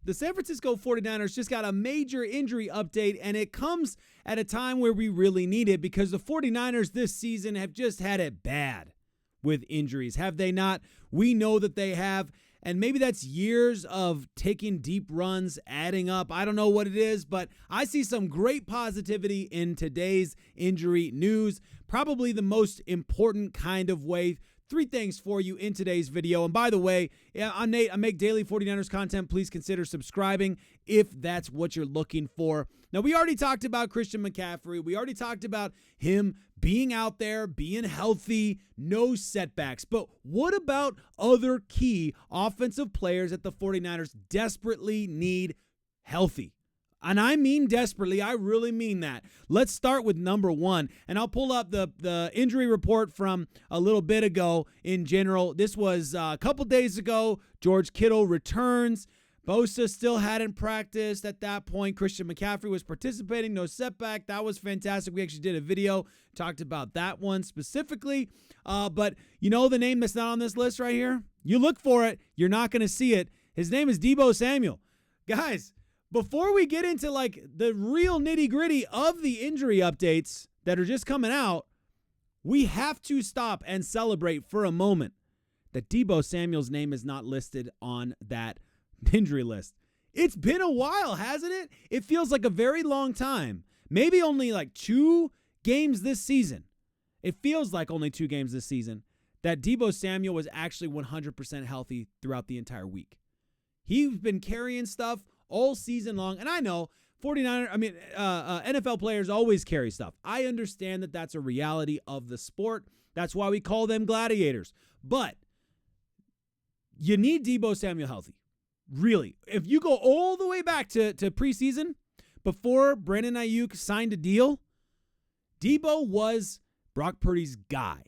The San Francisco 49ers just got a major injury update, and it comes at a time where we really need it because the 49ers this season have just had it bad with injuries. Have they not? We know that they have, and maybe that's years of taking deep runs, adding up. I don't know what it is, but I see some great positivity in today's injury news, probably the most important kind of way. 3 things for you in today's video. And by the way, I'm Nate. I make daily 49ers content. Please consider subscribing if that's what you're looking for. Now, we already talked about Christian McCaffrey. We already talked about him being out there, being healthy, no setbacks. But what about other key offensive players that the 49ers desperately need healthy? And I mean desperately. I really mean that. Let's start with number 1. And I'll pull up the injury report from a little bit ago in general. This was a couple days ago. George Kittle returns. Bosa still hadn't practiced at that point. Christian McCaffrey was participating. No setback. That was fantastic. We actually did a video, talked about that one specifically. But you know the name that's not on this list right here? You look for it. You're not going to see it. His name is Deebo Samuel. Guys, before we get into like the real nitty-gritty of the injury updates that are just coming out, we have to stop and celebrate for a moment that Deebo Samuel's name is not listed on that injury list. It's been a while, hasn't it? It feels like a very long time. Maybe only like 2 games this season. It feels like only 2 games this season that Deebo Samuel was actually 100% healthy throughout the entire week. He's been carrying stuff all season long. And I know NFL players always carry stuff. I understand that that's a reality of the sport. That's why we call them gladiators. But you need Deebo Samuel healthy. Really. If you go all the way back to preseason, before Brandon Aiyuk signed a deal, Deebo was Brock Purdy's guy.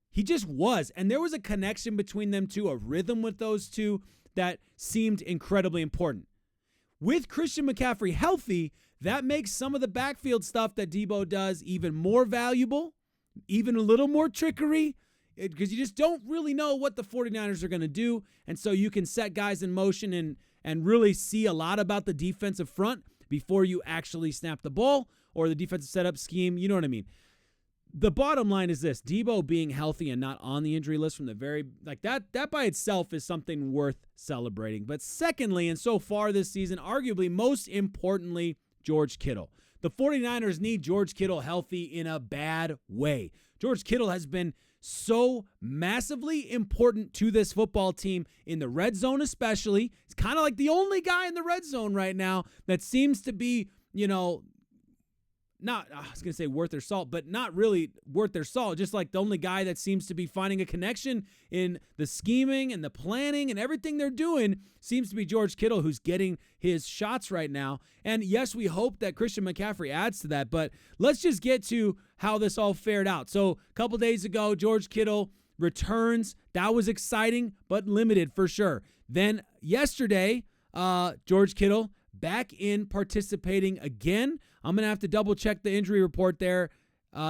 He just was. And there was a connection between them two, a rhythm with those two that seemed incredibly important. With Christian McCaffrey healthy, that makes some of the backfield stuff that Deebo does even more valuable, even a little more trickery, because you just don't really know what the 49ers are going to do. And so you can set guys in motion and really see a lot about the defensive front before you actually snap the ball or the defensive setup scheme. You know what I mean? The bottom line is this: Deebo being healthy and not on the injury list from the very, like that by itself is something worth celebrating. But secondly, and so far this season, arguably most importantly, George Kittle. The 49ers need George Kittle healthy in a bad way. George Kittle has been so massively important to this football team in the red zone especially. It's kind of like the only guy in the red zone right now that seems to be, not, I was going to say worth their salt, but not really worth their salt. Just like the only guy that seems to be finding a connection in the scheming and the planning and everything they're doing seems to be George Kittle, who's getting his shots right now. And yes, we hope that Christian McCaffrey adds to that, but let's just get to how this all fared out. So a couple days ago, George Kittle returns. That was exciting, but limited for sure. Then yesterday, George Kittle back in participating again. I'm going to have to double check the injury report there.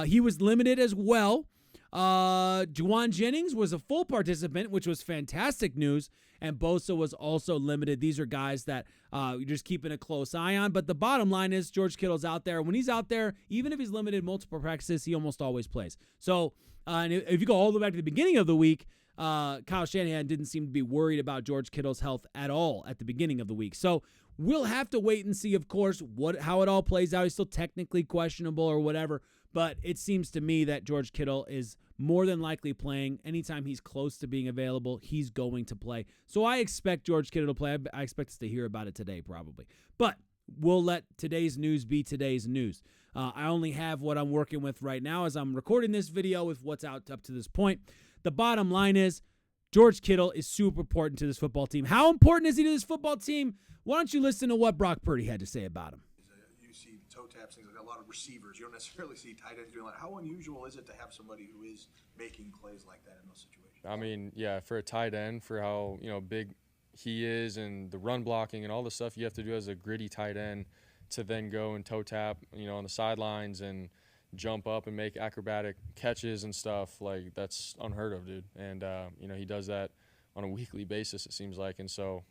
He was limited as well. Juwan Jennings was a full participant, which was fantastic news. And Bosa was also limited. These are guys that you're just keeping a close eye on. But the bottom line is George Kittle's out there. When he's out there, even if he's limited multiple practices, he almost always plays. So and if you go all the way back to the beginning of the week, Kyle Shanahan didn't seem to be worried about George Kittle's health at all at the beginning of the week. So we'll have to wait and see, of course, how it all plays out. He's still technically questionable or whatever, but it seems to me that George Kittle is more than likely playing. Anytime he's close to being available, he's going to play. So I expect George Kittle to play. I expect us to hear about it today probably. But we'll let today's news be today's news. I only have what I'm working with right now as I'm recording this video with what's out up to this point. The bottom line is George Kittle is super important to this football team. How important is he to this football team? Why don't you listen to what Brock Purdy had to say about him? You see toe taps, things like that, a lot of receivers. You don't necessarily see tight ends doing that. How unusual is it to have somebody who is making plays like that in those situations? I mean, yeah, for a tight end, for how big he is and the run blocking and all the stuff you have to do as a gritty tight end to then go and toe tap, on the sidelines and jump up and make acrobatic catches and stuff, like that's unheard of, dude. And he does that on a weekly basis, it seems like. And so,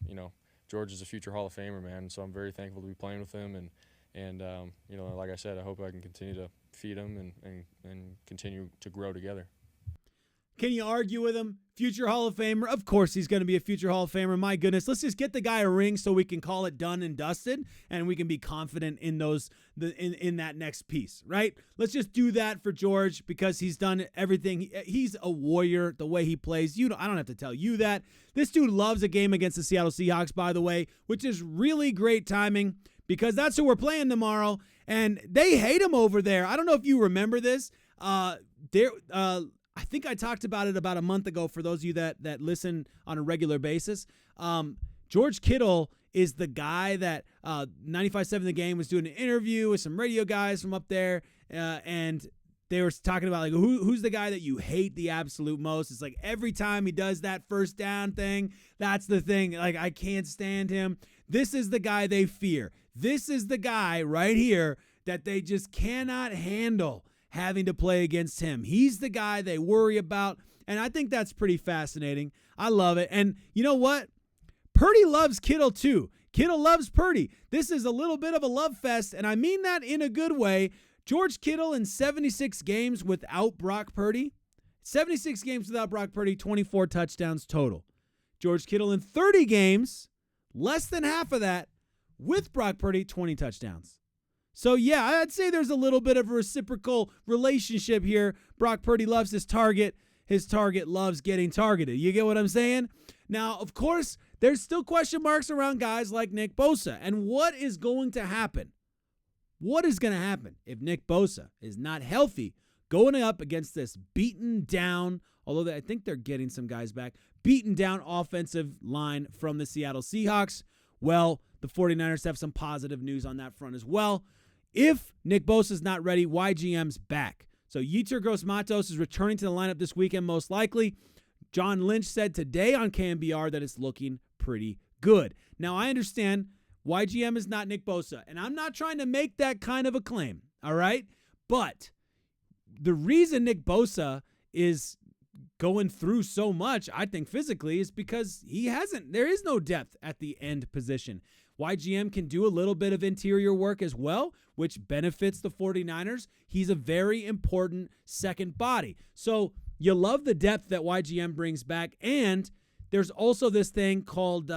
George is a future Hall of Famer, man. So I'm very thankful to be playing with him. And you know, like I said, I hope I can continue to feed him and continue to grow together. Can you argue with him? Future Hall of Famer? Of course he's going to be a future Hall of Famer. My goodness, let's just get the guy a ring so we can call it done and dusted, and we can be confident in in that next piece, right? Let's just do that for George because he's done everything. He's a warrior the way he plays. I don't have to tell you that. This dude loves a game against the Seattle Seahawks, by the way, which is really great timing because that's who we're playing tomorrow, and they hate him over there. I don't know if you remember this. I think I talked about it about a month ago for those of you that listen on a regular basis. George Kittle is the guy that 95.7 The Game was doing an interview with some radio guys from up there, and they were talking about like who's the guy that you hate the absolute most. It's like every time he does that first down thing, that's the thing. Like I can't stand him. This is the guy they fear. This is the guy right here that they just cannot handle having to play against him. He's the guy they worry about, and I think that's pretty fascinating. I love it. And you know what? Purdy loves Kittle too. Kittle loves Purdy. This is a little bit of a love fest, and I mean that in a good way. George Kittle in 76 games without Brock Purdy. 76 games without Brock Purdy, 24 touchdowns total. George Kittle in 30 games, less than half of that, with Brock Purdy, 20 touchdowns. So, yeah, I'd say there's a little bit of a reciprocal relationship here. Brock Purdy loves his target. His target loves getting targeted. You get what I'm saying? Now, of course, there's still question marks around guys like Nick Bosa. And what is going to happen? What is going to happen if Nick Bosa is not healthy going up against this beaten down, although I think they're getting some guys back, beaten down offensive line from the Seattle Seahawks? Well, the 49ers have some positive news on that front as well. If Nick Bosa is not ready, YGM's back. So Yetur Gross-Matos is returning to the lineup this weekend most likely. John Lynch said today on KMBR that it's looking pretty good. Now, I understand YGM is not Nick Bosa, and I'm not trying to make that kind of a claim, all right? But the reason Nick Bosa is going through so much, I think physically, is because there is no depth at the end position. YGM can do a little bit of interior work as well, which benefits the 49ers. He's a very important second body. So you love the depth that YGM brings back. And there's also this thing called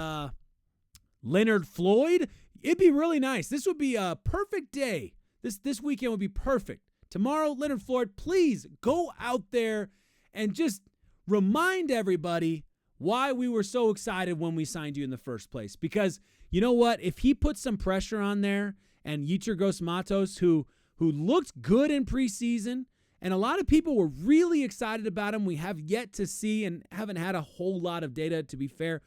Leonard Floyd. It'd be really nice. This would be a perfect day. This weekend would be perfect. Tomorrow, Leonard Floyd, please go out there and just remind everybody why we were so excited when we signed you in the first place. Because you know what? If he puts some pressure on there, and Yetur Gross-Matos, who looked good in preseason, and a lot of people were really excited about him. We have yet to see, and haven't had a whole lot of data, to be fair,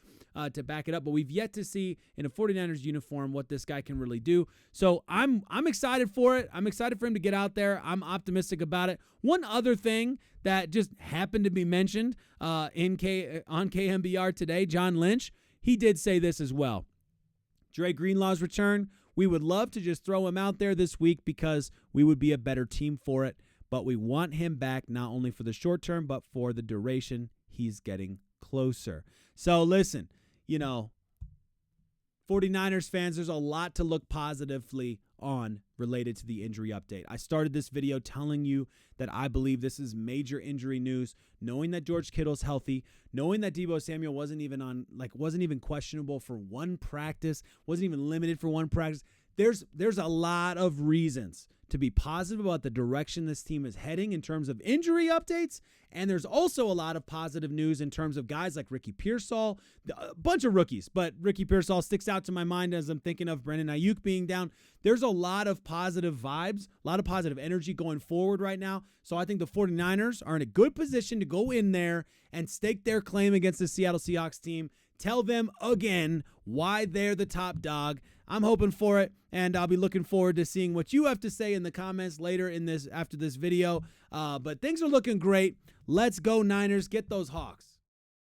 to back it up, but we've yet to see in a 49ers uniform what this guy can really do. So I'm excited for it. I'm excited for him to get out there. I'm optimistic about it. One other thing that just happened to be mentioned on KMBR today, John Lynch, he did say this as well. Dre Greenlaw's return, we would love to just throw him out there this week because we would be a better team for it, but we want him back not only for the short term, but for the duration. He's getting closer. So listen, 49ers fans, there's a lot to look positively on related to the injury update. I started this video telling you that I believe this is major injury news, knowing that George Kittle's healthy, knowing that Deebo Samuel wasn't even questionable for one practice, wasn't even limited for one practice. There's a lot of reasons to be positive about the direction this team is heading in terms of injury updates, and there's also a lot of positive news in terms of guys like Ricky Pearsall, a bunch of rookies, but Ricky Pearsall sticks out to my mind as I'm thinking of Brandon Aiyuk being down. There's a lot of positive vibes, a lot of positive energy going forward right now, so I think the 49ers are in a good position to go in there and stake their claim against the Seattle Seahawks team, tell them again why they're the top dog. I'm hoping for it, and I'll be looking forward to seeing what you have to say in the comments later after this video. But things are looking great. Let's go Niners. Get those Hawks.